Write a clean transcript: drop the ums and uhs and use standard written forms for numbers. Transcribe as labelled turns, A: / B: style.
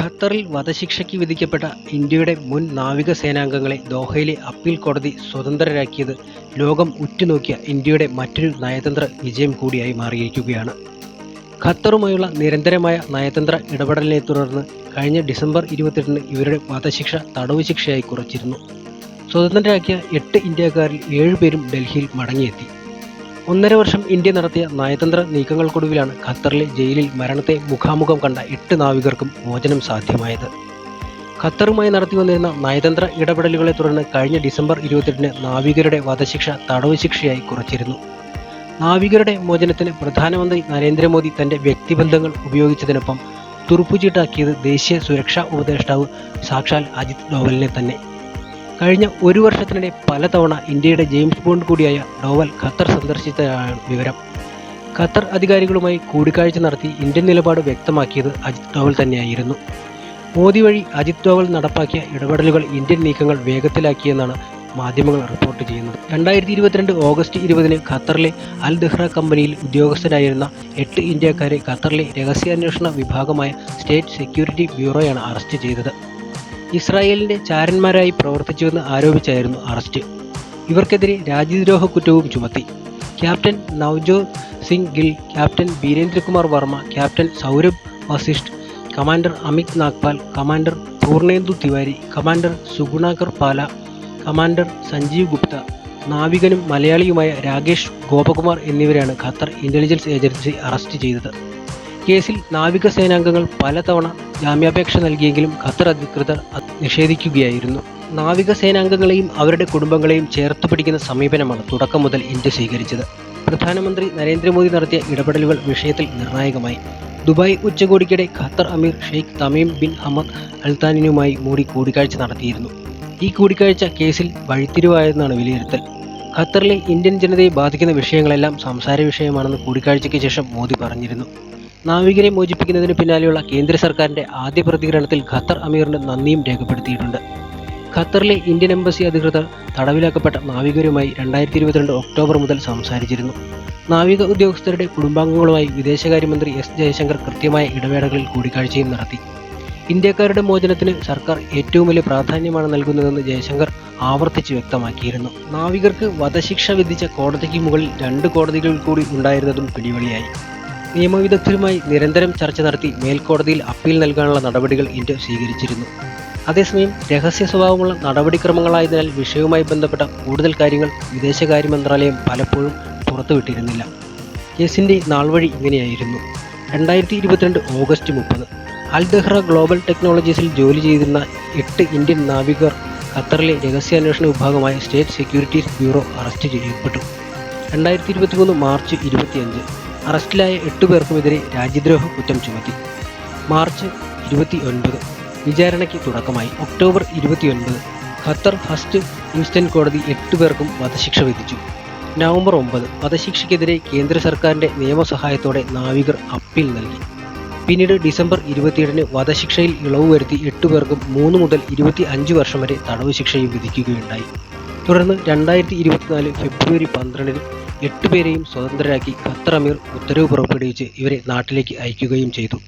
A: ഖത്തറിൽ വധശിക്ഷയ്ക്ക് വിധിക്കപ്പെട്ട ഇന്ത്യയുടെ മുൻ നാവികസേനാംഗങ്ങളെ ദോഹയിലെ അപ്പീൽ കോടതി സ്വതന്ത്രരാക്കിയത് ലോകം ഉറ്റുനോക്കിയ ഇന്ത്യയുടെ മറ്റൊരു നയതന്ത്ര വിജയം കൂടിയായി മാറിയിരിക്കുകയാണ്. ഖത്തറുമായുള്ള നിരന്തരമായ നയതന്ത്ര ഇടപെടലിനെ തുടർന്ന് കഴിഞ്ഞ ഡിസംബർ 28 ഇവരുടെ വധശിക്ഷ തടവ് ശിക്ഷയായി കുറച്ചിരുന്നു. സ്വതന്ത്രരാക്കിയ 8 ഇന്ത്യക്കാരിൽ 7 പേരും ഡൽഹിയിൽ മടങ്ങിയെത്തി. 1.5 വർഷം ഇന്ത്യ നടത്തിയ നയതന്ത്ര നീക്കങ്ങൾക്കൊടുവിലാണ് ഖത്തറിലെ ജയിലിൽ മരണത്തെ മുഖാമുഖം കണ്ട 8 നാവികർക്കും മോചനം സാധ്യമായത്. ഖത്തറുമായി നടത്തിവന്നിരുന്ന നയതന്ത്ര ഇടപെടലുകളെ തുടർന്ന് കഴിഞ്ഞ ഡിസംബർ 28 നാവികരുടെ വധശിക്ഷ തടവ് ശിക്ഷയായി കുറച്ചിരുന്നു. നാവികരുടെ മോചനത്തിന് പ്രധാനമന്ത്രി നരേന്ദ്രമോദി തന്റെ വ്യക്തിബന്ധങ്ങൾ ഉപയോഗിച്ചതിനൊപ്പം തുറുപ്പുചീട്ടാക്കിയത് ദേശീയ സുരക്ഷാ ഉപദേഷ്ടാവ് സാക്ഷാൽ അജിത് ഡോവലിനെ തന്നെ. കഴിഞ്ഞ 1 വർഷത്തിനിടെ പലതവണ ഇന്ത്യയുടെ ജെയിംസ് ബോണ്ട് കൂടിയായ ഡോവൽ ഖത്തർ സന്ദർശിച്ചതാണ് വിവരം. ഖത്തർ അധികാരികളുമായി കൂടിക്കാഴ്ച നടത്തി ഇന്ത്യൻ നിലപാട് വ്യക്തമാക്കിയത് അജിത് ഡോവൽ തന്നെയായിരുന്നു. മോദി വഴി അജിത് ഡോവൽ നടപ്പാക്കിയ ഇടപെടലുകൾ ഇന്ത്യൻ നീക്കങ്ങൾ വേഗത്തിലാക്കിയെന്നാണ് മാധ്യമങ്ങൾ റിപ്പോർട്ട് ചെയ്യുന്നത്. 2022 ഓഗസ്റ്റ് 20 ഖത്തറിലെ അൽ ദഹ്റ കമ്പനിയിൽ ഉദ്യോഗസ്ഥരായിരുന്ന 8 ഇന്ത്യക്കാരെ ഖത്തറിലെ രഹസ്യാന്വേഷണ വിഭാഗമായ സ്റ്റേറ്റ് സെക്യൂരിറ്റി ബ്യൂറോയാണ് അറസ്റ്റ് ചെയ്തത്. ഇസ്രായേലിന്റെ ചാരന്മാരായി പ്രവർത്തിച്ചുവെന്ന് ആരോപിച്ചായിരുന്നു അറസ്റ്റ്. ഇവർക്കെതിരെ രാജ്യദ്രോഹ കുറ്റവും ചുമത്തി. Captain Navjot Singh Gill, captain Birendra Kumar Verma, captain Saurabh Vasisht, commander Amit Nagpal, commander Purnendu Tiwari, commander Sugunakar Pala, commander Sanjeev Gupta, നാവികനും മലയാളിയുമായ രാകേഷ് ഗോപകുമാർ എന്നിവരെയാണ് ഖത്തർ ഇന്റലിജൻസ് ഏജൻസി അറസ്റ്റ് ചെയ്തത്. കേസിൽ നാവികസേനാംഗങ്ങൾ പലതവണ ജാമ്യാപേക്ഷ നൽകിയെങ്കിലും ഖത്തർ അധികൃതർ നിഷേധിക്കുകയായിരുന്നു. നാവികസേനാംഗങ്ങളെയും അവരുടെ കുടുംബങ്ങളെയും ചേർത്ത് പിടിക്കുന്ന സമീപനമാണ് തുടക്കം മുതൽ ഇന്ത്യ സ്വീകരിച്ചത്. പ്രധാനമന്ത്രി നരേന്ദ്രമോദി നടത്തിയ ഇടപെടലുകൾ വിഷയത്തിൽ നിർണായകമായി. ദുബായ് ഉച്ചകോടിക്കിടെ ഖത്തർ അമീർ ഷെയ്ഖ് തമീം ബിൻ ഹമദ് അൽത്താനിയുമായി മോദി കൂടിക്കാഴ്ച നടത്തിയിരുന്നു. ഈ കൂടിക്കാഴ്ച കേസിൽ വഴിത്തിരിവായെന്നാണ് വിലയിരുത്തൽ. ഖത്തറിലെ ഇന്ത്യൻ ജനതയെ ബാധിക്കുന്ന വിഷയങ്ങളെല്ലാം സംസാര വിഷയമാണെന്ന് കൂടിക്കാഴ്ചയ്ക്ക് ശേഷം മോദി പറഞ്ഞിരുന്നു. നാവികരെ മോചിപ്പിക്കുന്നതിന് പിന്നാലെയുള്ള കേന്ദ്ര സർക്കാരിന്റെ ആദ്യ പ്രതികരണത്തിൽ ഖത്തർ അമീറിന് നന്ദിയും രേഖപ്പെടുത്തിയിട്ടുണ്ട്. ഖത്തറിലെ ഇന്ത്യൻ എംബസി അധികൃതർ തടവിലാക്കപ്പെട്ട നാവികരുമായി 2022 ഒക്ടോബർ മുതൽ സംസാരിച്ചിരുന്നു. നാവിക ഉദ്യോഗസ്ഥരുടെ കുടുംബാംഗങ്ങളുമായി വിദേശകാര്യമന്ത്രി എസ് ജയശങ്കർ കൃത്യമായ ഇടവേളകളിൽ കൂടിക്കാഴ്ചയും നടത്തി. ഇന്ത്യക്കാരുടെ മോചനത്തിന് സർക്കാർ ഏറ്റവും വലിയ പ്രാധാന്യമാണ് നൽകുന്നതെന്ന് ജയശങ്കർ ആവർത്തിച്ച് വ്യക്തമാക്കിയിരുന്നു. നാവികർക്ക് വധശിക്ഷ വിധിച്ച കോടതിക്ക് മുകളിൽ 2 കോടതികൾ കൂടി ഉണ്ടായിരുന്നതും പിടിവലിയായി. നിയമവിദഗ്ധരുമായി നിരന്തരം ചർച്ച നടത്തി മേൽക്കോടതിയിൽ അപ്പീൽ നൽകാനുള്ള നടപടികൾ ഇന്ത്യ സ്വീകരിച്ചിരുന്നു. അതേസമയം രഹസ്യ സ്വഭാവമുള്ള നടപടിക്രമങ്ങളായതിനാൽ വിഷയവുമായി ബന്ധപ്പെട്ട കൂടുതൽ കാര്യങ്ങൾ വിദേശകാര്യ മന്ത്രാലയം പലപ്പോഴും പുറത്തുവിട്ടിരുന്നില്ല. കേസിന്റെ നാൾവഴി ഇങ്ങനെയായിരുന്നു. 2022 ഓഗസ്റ്റ് 30 അൽ ദഹ്റ ഗ്ലോബൽ ടെക്നോളജീസിൽ ജോലി ചെയ്തിരുന്ന 8 ഇന്ത്യൻ നാവികർ ഖത്തറിലെ രഹസ്യാന്വേഷണ വിഭാഗമായ സ്റ്റേറ്റ് സെക്യൂരിറ്റീസ് ബ്യൂറോ അറസ്റ്റ് ചെയ്യപ്പെട്ടു. 2023 മാർച്ച് 25 അറസ്റ്റിലായ 8 പേർക്കുമെതിരെ രാജ്യദ്രോഹ കുറ്റം ചുമത്തി. മാർച്ച് 29 വിചാരണയ്ക്ക് തുടക്കമായി. ഒക്ടോബർ 29 ഖത്തർ ഫസ്റ്റ് ഇൻസ്റ്റന്റ് കോടതി 8 പേർക്കും വധശിക്ഷ വിധിച്ചു. നവംബർ 9 വധശിക്ഷയ്ക്കെതിരെ കേന്ദ്ര സർക്കാരിന്റെ നിയമസഹായത്തോടെ നാവികർ അപ്പീൽ നൽകി. പിന്നീട് ഡിസംബർ 27 വധശിക്ഷയിൽ ഇളവ് വരുത്തി 8 പേർക്കും 3 മുതൽ 25 വർഷം വരെ തടവ് ശിക്ഷയും വിധിക്കുകയുണ്ടായി. തുടർന്ന് 2024 ഫെബ്രുവരി 12 8 പേരെയും സ്വതന്ത്രരാക്കി ഖത്തർ അമീർ ഉത്തരവ് പുറപ്പെടുവിച്ച് ഇവരെ നാട്ടിലേക്ക് അയക്കുകയും ചെയ്തു.